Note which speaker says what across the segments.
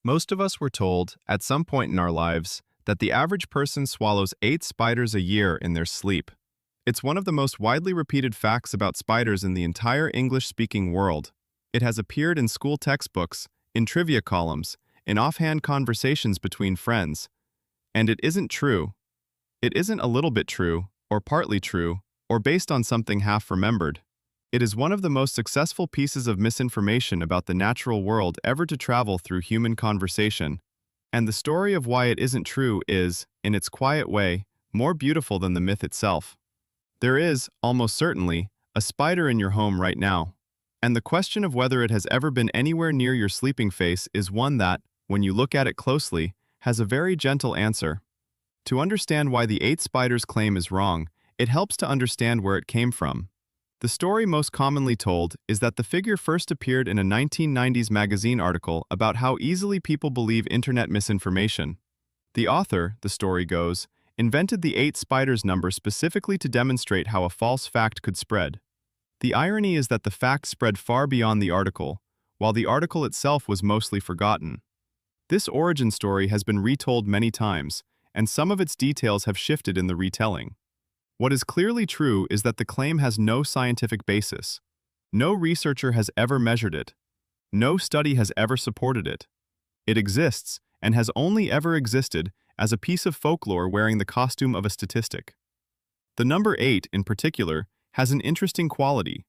Speaker 1: Most of us were told, at some point in our lives, that the average person swallows 8 spiders a year in their sleep. It's one of the most widely repeated facts about spiders in the entire English-speaking world. It has appeared in school textbooks, in trivia columns, in offhand conversations between friends. And it isn't true. It isn't a little bit true, or partly true, or based on something half-remembered. It is one of the most successful pieces of misinformation about the natural world ever to travel through human conversation. And the story of why it isn't true is, in its quiet way, more beautiful than the myth itself. There is, almost certainly, a spider in your home right now. And the question of whether it has ever been anywhere near your sleeping face is one that, when you look at it closely, has a very gentle answer. To understand why the 8 spiders claim is wrong, it helps to understand where it came from. The story most commonly told is that the figure first appeared in a 1990s magazine article about how easily people believe internet misinformation. The author, the story goes, invented the 8 spiders number specifically to demonstrate how a false fact could spread. The irony is that the fact spread far beyond the article, while the article itself was mostly forgotten. This origin story has been retold many times, and some of its details have shifted in the retelling. What is clearly true is that the claim has no scientific basis. No researcher has ever measured it. No study has ever supported it. It exists, and has only ever existed, as a piece of folklore wearing the costume of a statistic. The number 8, in particular, has an interesting quality.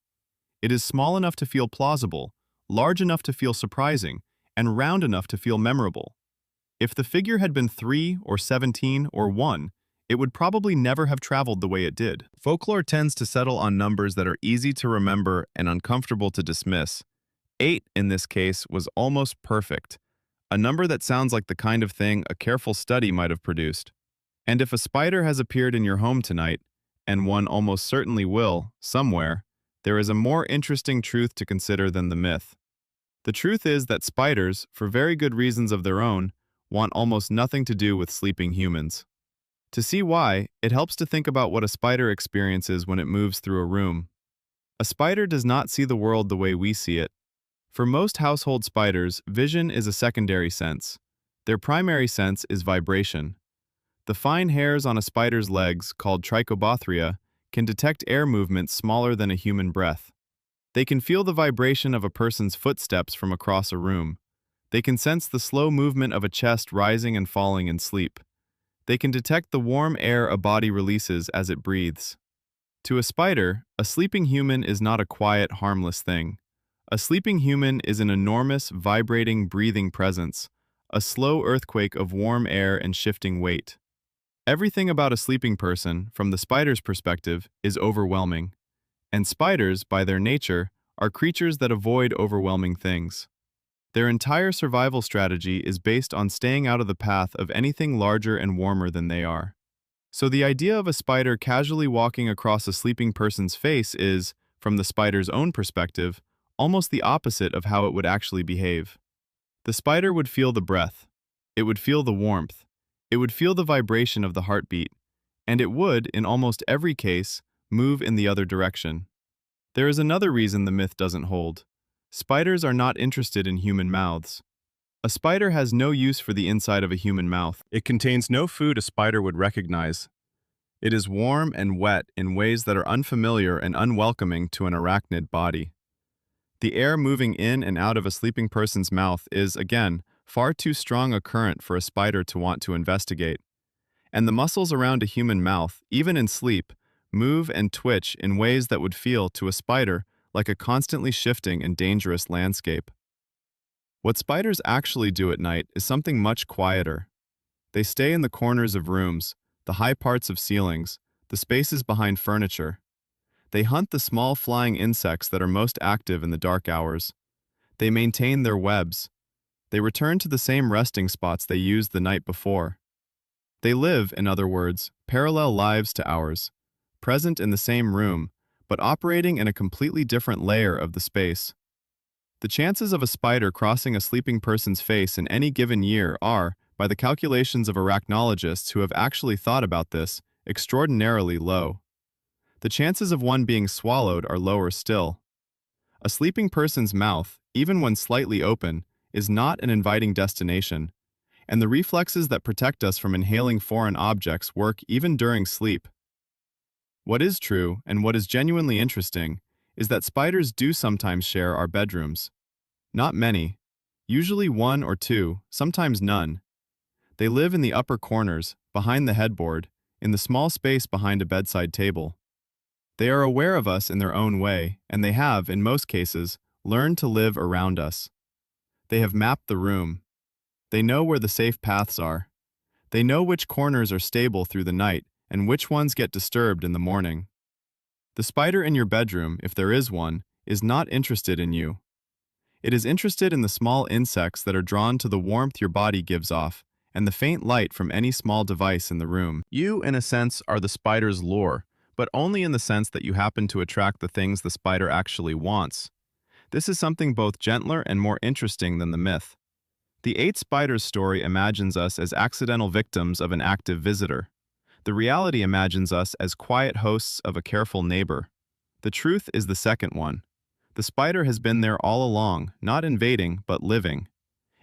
Speaker 1: It is small enough to feel plausible, large enough to feel surprising, and round enough to feel memorable. If the figure had been 3 or 17 or 1, it would probably never have traveled the way it did. Folklore tends to settle on numbers that are easy to remember and uncomfortable to dismiss. 8, in this case, was almost perfect, a number that sounds like the kind of thing a careful study might have produced. And if a spider has appeared in your home tonight, and one almost certainly will, somewhere, there is a more interesting truth to consider than the myth. The truth is that spiders, for very good reasons of their own, want almost nothing to do with sleeping humans. To see why, it helps to think about what a spider experiences when it moves through a room. A spider does not see the world the way we see it. For most household spiders, vision is a secondary sense. Their primary sense is vibration. The fine hairs on a spider's legs, called trichobothria, can detect air movements smaller than a human breath. They can feel the vibration of a person's footsteps from across a room. They can sense the slow movement of a chest rising and falling in sleep. They can detect the warm air a body releases as it breathes. To a spider, a sleeping human is not a quiet, harmless thing. A sleeping human is an enormous, vibrating, breathing presence, a slow earthquake of warm air and shifting weight. Everything about a sleeping person, from the spider's perspective, is overwhelming. And spiders, by their nature, are creatures that avoid overwhelming things. Their entire survival strategy is based on staying out of the path of anything larger and warmer than they are. So the idea of a spider casually walking across a sleeping person's face is, from the spider's own perspective, almost the opposite of how it would actually behave. The spider would feel the breath. It would feel the warmth. It would feel the vibration of the heartbeat. And it would, in almost every case, move in the other direction. There is another reason the myth doesn't hold. Spiders are not interested in human mouths. A spider has no use for the inside of a human mouth. It contains no food a spider would recognize. It is warm and wet in ways that are unfamiliar and unwelcoming to an arachnid body. The air moving in and out of a sleeping person's mouth is, again, far too strong a current for a spider to want to investigate. And the muscles around a human mouth, even in sleep, move and twitch in ways that would feel, to a spider, like a constantly shifting and dangerous landscape. What spiders actually do at night is something much quieter. They stay in the corners of rooms, the high parts of ceilings, the spaces behind furniture. They hunt the small flying insects that are most active in the dark hours. They maintain their webs. They return to the same resting spots they used the night before. They live, in other words, parallel lives to ours, present in the same room, but operating in a completely different layer of the space. The chances of a spider crossing a sleeping person's face in any given year are, by the calculations of arachnologists who have actually thought about this, extraordinarily low. The chances of one being swallowed are lower still. A sleeping person's mouth, even when slightly open, is not an inviting destination, and the reflexes that protect us from inhaling foreign objects work even during sleep. What is true, and what is genuinely interesting, is that spiders do sometimes share our bedrooms. Not many, usually one or two, sometimes none. They live in the upper corners, behind the headboard, in the small space behind a bedside table. They are aware of us in their own way, and they have, in most cases, learned to live around us. They have mapped the room. They know where the safe paths are. They know which corners are stable through the night and which ones get disturbed in the morning. The spider in your bedroom, if there is one, is not interested in you. It is interested in the small insects that are drawn to the warmth your body gives off and the faint light from any small device in the room. You, in a sense, are the spider's lure, but only in the sense that you happen to attract the things the spider actually wants. This is something both gentler and more interesting than the myth. The 8 Spiders story imagines us as accidental victims of an active visitor. The reality imagines us as quiet hosts of a careful neighbor. The truth is the second one. The spider has been there all along, not invading, but living.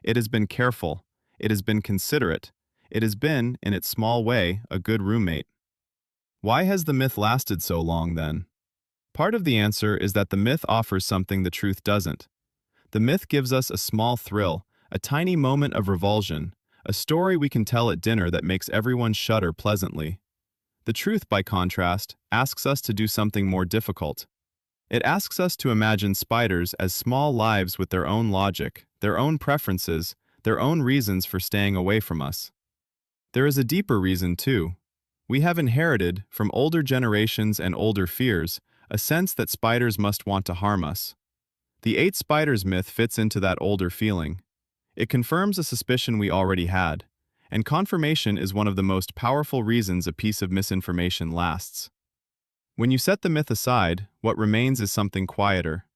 Speaker 1: It has been careful. It has been considerate. It has been, in its small way, a good roommate. Why has the myth lasted so long, then? Part of the answer is that the myth offers something the truth doesn't. The myth gives us a small thrill, a tiny moment of revulsion, a story we can tell at dinner that makes everyone shudder pleasantly. The truth, by contrast, asks us to do something more difficult. It asks us to imagine spiders as small lives with their own logic, their own preferences, their own reasons for staying away from us. There is a deeper reason, too. We have inherited, from older generations and older fears, a sense that spiders must want to harm us. The 8 Spiders myth fits into that older feeling. It confirms a suspicion we already had, and confirmation is one of the most powerful reasons a piece of misinformation lasts. When you set the myth aside, what remains is something quieter.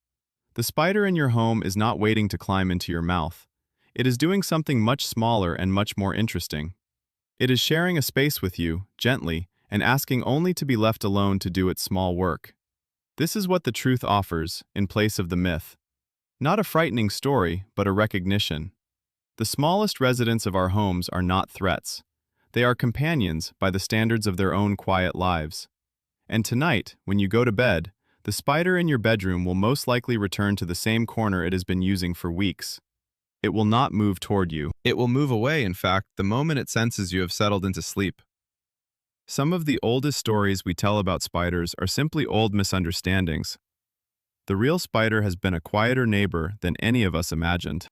Speaker 1: The spider in your home is not waiting to climb into your mouth. It is doing something much smaller and much more interesting. It is sharing a space with you, gently, and asking only to be left alone to do its small work. This is what the truth offers, in place of the myth. Not a frightening story, but a recognition. The smallest residents of our homes are not threats. They are companions by the standards of their own quiet lives. And tonight, when you go to bed, the spider in your bedroom will most likely return to the same corner it has been using for weeks. It will not move toward you. It will move away, in fact, the moment it senses you have settled into sleep. Some of the oldest stories we tell about spiders are simply old misunderstandings. The real spider has been a quieter neighbor than any of us imagined.